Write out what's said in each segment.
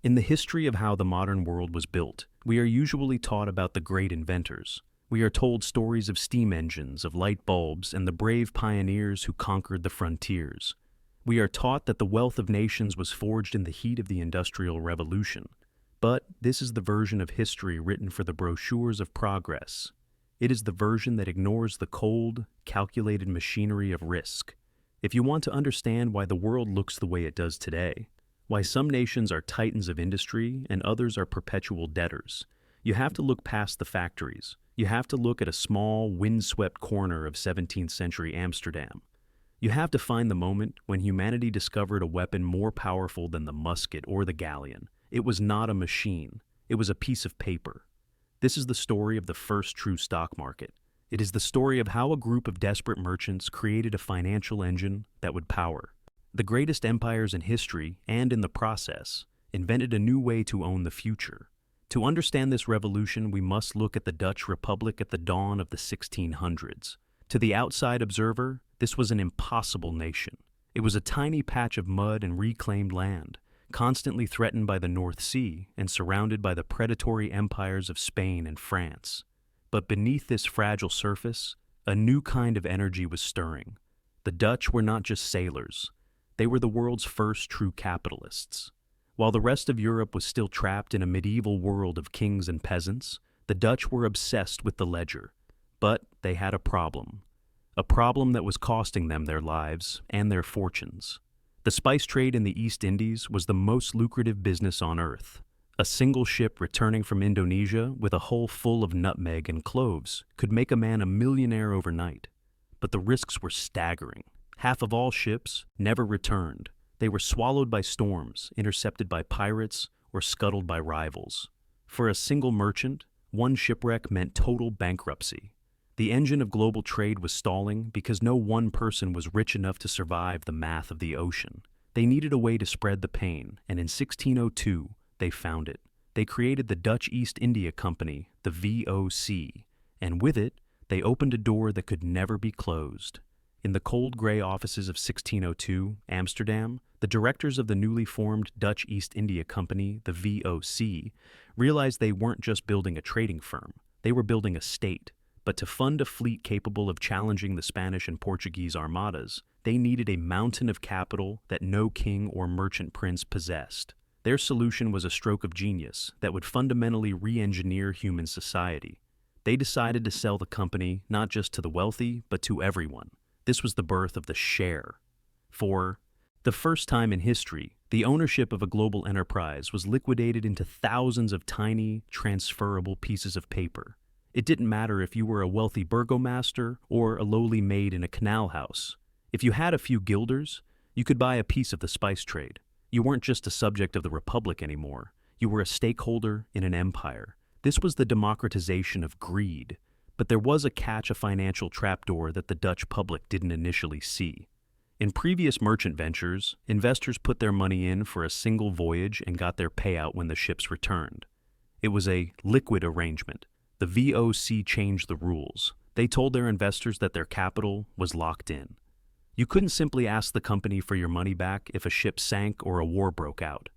In the history of how the modern world was built, we are usually taught about the great inventors. We are told stories of steam engines, of light bulbs, and the brave pioneers who conquered the frontiers. We are taught that the wealth of nations was forged in the heat of the Industrial Revolution. But this is the version of history written for the brochures of progress. It is the version that ignores the cold, calculated machinery of risk. If you want to understand why the world looks the way it does today, why some nations are titans of industry and others are perpetual debtors, you have to look past the factories. You have to look at a small, windswept corner of 17th century Amsterdam. You have to find the moment when humanity discovered a weapon more powerful than the musket or the galleon. It was not a machine. It was a piece of paper. This is the story of the first true stock market. It is the story of how a group of desperate merchants created a financial engine that would power the greatest empires in history, and in the process, invented a new way to own the future. To understand this revolution, we must look at the Dutch Republic at the dawn of the 1600s. To the outside observer, this was an impossible nation. It was a tiny patch of mud and reclaimed land, constantly threatened by the North Sea and surrounded by the predatory empires of Spain and France. But beneath this fragile surface, a new kind of energy was stirring. The Dutch were not just sailors. They were the world's first true capitalists. While the rest of Europe was still trapped in a medieval world of kings and peasants, the Dutch were obsessed with the ledger. But they had a problem that was costing them their lives and their fortunes. The spice trade in the East Indies was the most lucrative business on earth. A single ship returning from Indonesia with a hull full of nutmeg and cloves could make a man a millionaire overnight. But the risks were staggering. Half of all ships never returned. They were swallowed by storms, intercepted by pirates, or scuttled by rivals. For a single merchant, one shipwreck meant total bankruptcy. The engine of global trade was stalling because no one person was rich enough to survive the math of the ocean. They needed a way to spread the pain, and in 1602, they found it. They created the Dutch East India Company, the VOC, and with it, they opened a door that could never be closed. In the cold gray offices of 1602, Amsterdam, the directors of the newly formed Dutch East India Company, the VOC, realized they weren't just building a trading firm, they were building a state. But to fund a fleet capable of challenging the Spanish and Portuguese armadas, they needed a mountain of capital that no king or merchant prince possessed. Their solution was a stroke of genius that would fundamentally re-engineer human society. They decided to sell the company not just to the wealthy, but to everyone. This was the birth of the share. For the first time in history, the ownership of a global enterprise was liquidated into thousands of tiny, transferable pieces of paper. It didn't matter if you were a wealthy burgomaster or a lowly maid in a canal house. If you had a few guilders, you could buy a piece of the spice trade. You weren't just a subject of the Republic anymore. You were a stakeholder in an empire. This was the democratization of greed. But there was a catch, a financial trapdoor that the Dutch public didn't initially see. In previous merchant ventures, investors put their money in for a single voyage and got their payout when the ships returned. It was a liquid arrangement. The VOC changed the rules. They told their investors that their capital was locked in. You couldn't simply ask the company for your money back if a ship sank or a war broke out.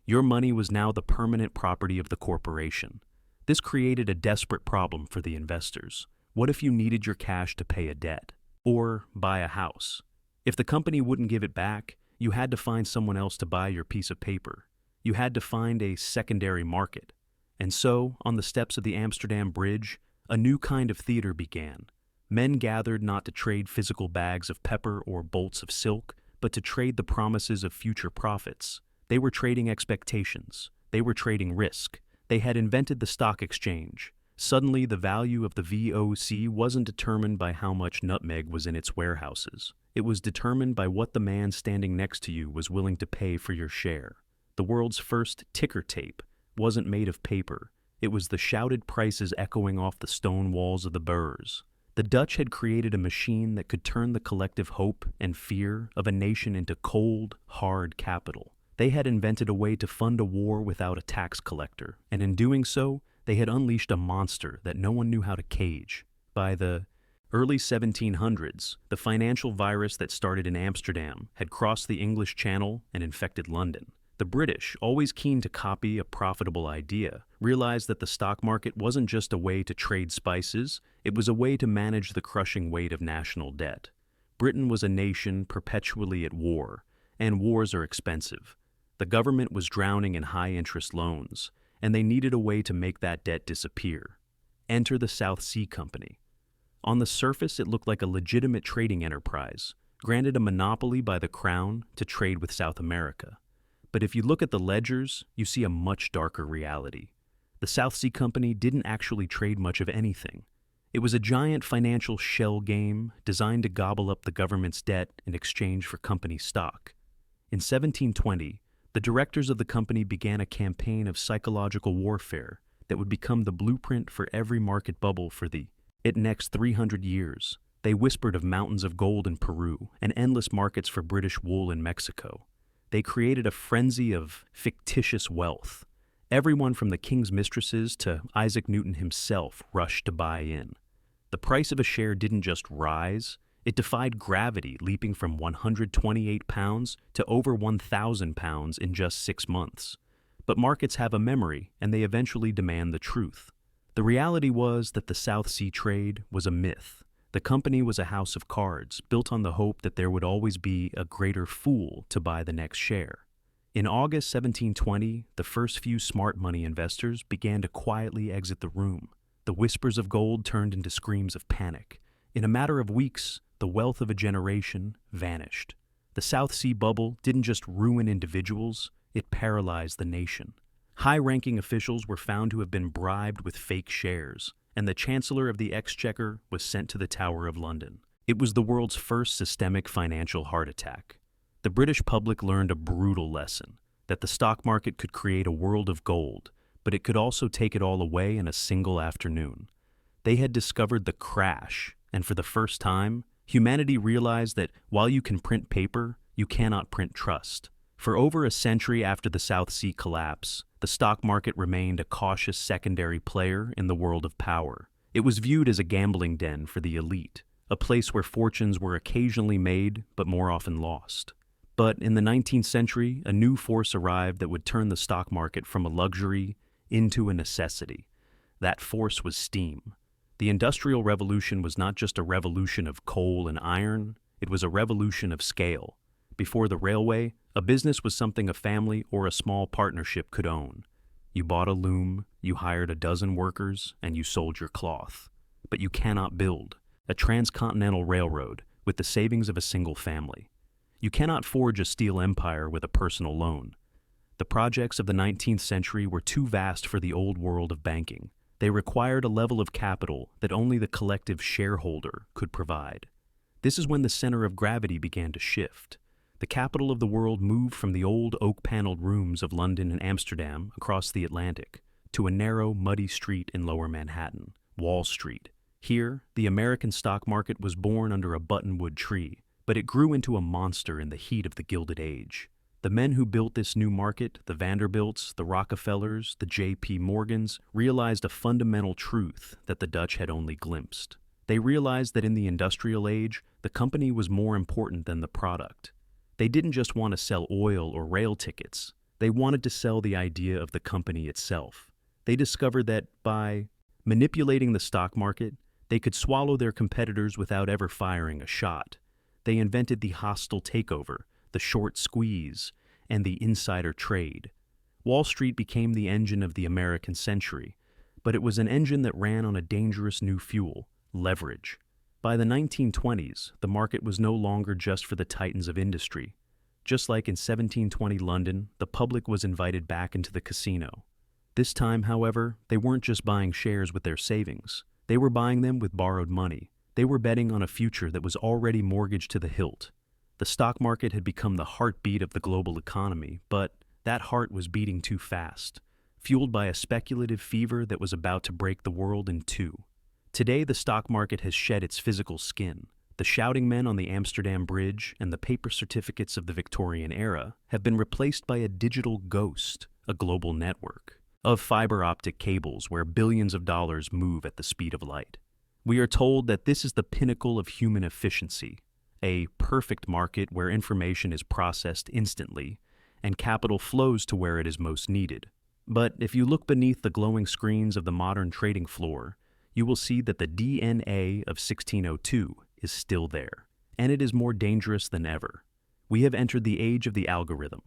Your money was now the permanent property of the corporation. This created a desperate problem for the investors. What if you needed your cash to pay a debt or buy a house? If the company wouldn't give it back, you had to find someone else to buy your piece of paper. You had to find a secondary market. And so, on the steps of the Amsterdam Bridge, a new kind of theater began. Men gathered not to trade physical bags of pepper or bolts of silk, but to trade the promises of future profits. They were trading expectations. They were trading risk. They had invented the stock exchange. Suddenly, the value of the VOC wasn't determined by how much nutmeg was in its warehouses. It was determined by what the man standing next to you was willing to pay for your share. The world's first ticker tape wasn't made of paper. It was the shouted prices echoing off the stone walls of the beurs. The Dutch had created a machine that could turn the collective hope and fear of a nation into cold, hard capital. They had invented a way to fund a war without a tax collector, and in doing so, they had unleashed a monster that no one knew how to cage. By the early 1700s, the financial virus that started in Amsterdam had crossed the English Channel and infected London. The British, always keen to copy a profitable idea, realized that the stock market wasn't just a way to trade spices, it was a way to manage the crushing weight of national debt. Britain was a nation perpetually at war, and wars are expensive. The government was drowning in high-interest loans, and they needed a way to make that debt disappear. Enter the South Sea Company. On the surface, it looked like a legitimate trading enterprise, granted a monopoly by the Crown to trade with South America. But if you look at the ledgers, you see a much darker reality. The South Sea Company didn't actually trade much of anything. It was a giant financial shell game designed to gobble up the government's debt in exchange for company stock. In 1720, the directors of the company began a campaign of psychological warfare that would become the blueprint for every market bubble for the next 300 years. They whispered of mountains of gold in Peru and endless markets for British wool in Mexico. They created a frenzy of fictitious wealth. Everyone from the king's mistresses to Isaac Newton himself rushed to buy in. The price of a share didn't just rise, it defied gravity, leaping from £128 to over £1,000 in just 6 months. But markets have a memory, and they eventually demand the truth. The reality was that the South Sea trade was a myth. The company was a house of cards, built on the hope that there would always be a greater fool to buy the next share. In August 1720, the first few smart money investors began to quietly exit the room. The whispers of gold turned into screams of panic. In a matter of weeks, the wealth of a generation vanished. The South Sea bubble didn't just ruin individuals, it paralyzed the nation. High-ranking officials were found to have been bribed with fake shares, and the Chancellor of the Exchequer was sent to the Tower of London. It was the world's first systemic financial heart attack. The British public learned a brutal lesson, that the stock market could create a world of gold, but it could also take it all away in a single afternoon. They had discovered the crash, and for the first time, humanity realized that while you can print paper, you cannot print trust. For over a century after the South Sea collapse, the stock market remained a cautious secondary player in the world of power. It was viewed as a gambling den for the elite, a place where fortunes were occasionally made but more often lost. But in the 19th century, a new force arrived that would turn the stock market from a luxury into a necessity. That force was steam. The Industrial Revolution was not just a revolution of coal and iron, it was a revolution of scale. Before the railway, a business was something a family or a small partnership could own. You bought a loom, you hired a dozen workers, and you sold your cloth. But you cannot build a transcontinental railroad with the savings of a single family. You cannot forge a steel empire with a personal loan. The projects of the 19th century were too vast for the old world of banking. They required a level of capital that only the collective shareholder could provide. This is when the center of gravity began to shift. The capital of the world moved from the old oak-paneled rooms of London and Amsterdam across the Atlantic to a narrow, muddy street in Lower Manhattan, Wall Street. Here, the American stock market was born under a buttonwood tree, but it grew into a monster in the heat of the Gilded Age. The men who built this new market, the Vanderbilts, the Rockefellers, the J.P. Morgans, realized a fundamental truth that the Dutch had only glimpsed. They realized that in the industrial age, the company was more important than the product. They didn't just want to sell oil or rail tickets. They wanted to sell the idea of the company itself. They discovered that by manipulating the stock market, they could swallow their competitors without ever firing a shot. They invented the hostile takeover, the short squeeze, and the insider trade. Wall Street became the engine of the American century, but it was an engine that ran on a dangerous new fuel, leverage. By the 1920s, the market was no longer just for the titans of industry. Just like in 1720 London, the public was invited back into the casino. This time, however, they weren't just buying shares with their savings. They were buying them with borrowed money. They were betting on a future that was already mortgaged to the hilt. The stock market had become the heartbeat of the global economy, but that heart was beating too fast, fueled by a speculative fever that was about to break the world in two. Today, the stock market has shed its physical skin. The shouting men on the Amsterdam Bridge and the paper certificates of the Victorian era have been replaced by a digital ghost, a global network of fiber optic cables where billions of dollars move at the speed of light. We are told that this is the pinnacle of human efficiency, a perfect market where information is processed instantly and capital flows to where it is most needed. But if you look beneath the glowing screens of the modern trading floor, you will see that the DNA of 1602 is still there, and it is more dangerous than ever. We have entered the age of the algorithm.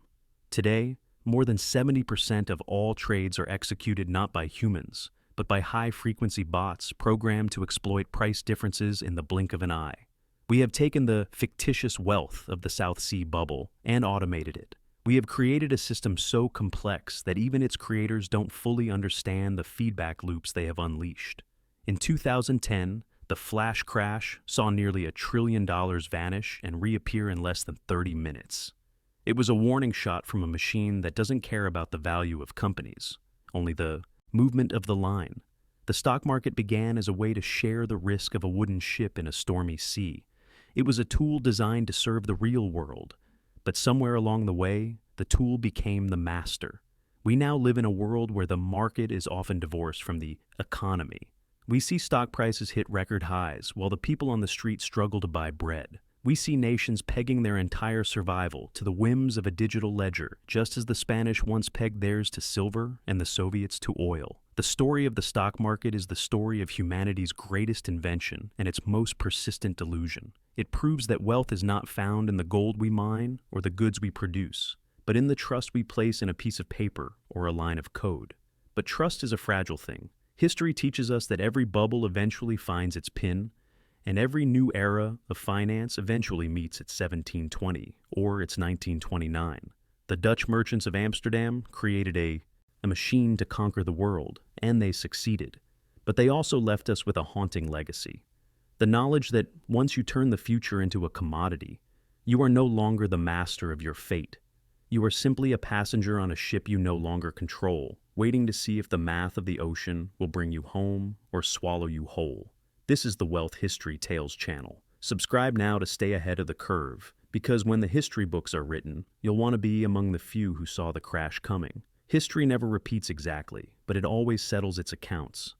Today, more than 70% of all trades are executed not by humans, but by high-frequency bots programmed to exploit price differences in the blink of an eye. We have taken the fictitious wealth of the South Sea bubble and automated it. We have created a system so complex that even its creators don't fully understand the feedback loops they have unleashed. In 2010, the flash crash saw nearly $1 trillion vanish and reappear in less than 30 minutes. It was a warning shot from a machine that doesn't care about the value of companies, only the movement of the line. The stock market began as a way to share the risk of a wooden ship in a stormy sea. It was a tool designed to serve the real world, but somewhere along the way, the tool became the master. We now live in a world where the market is often divorced from the economy. We see stock prices hit record highs while the people on the street struggle to buy bread. We see nations pegging their entire survival to the whims of a digital ledger, just as the Spanish once pegged theirs to silver and the Soviets to oil. The story of the stock market is the story of humanity's greatest invention and its most persistent delusion. It proves that wealth is not found in the gold we mine or the goods we produce, but in the trust we place in a piece of paper or a line of code. But trust is a fragile thing. History teaches us that every bubble eventually finds its pin, and every new era of finance eventually meets its 1720 or its 1929. The Dutch merchants of Amsterdam created a machine to conquer the world, and they succeeded. But they also left us with a haunting legacy. The knowledge that once you turn the future into a commodity, you are no longer the master of your fate. You are simply a passenger on a ship you no longer control, waiting to see if the math of the ocean will bring you home or swallow you whole. This is the Wealth History Tales channel. Subscribe now to stay ahead of the curve, because when the history books are written, you'll want to be among the few who saw the crash coming. History never repeats exactly, but it always settles its accounts.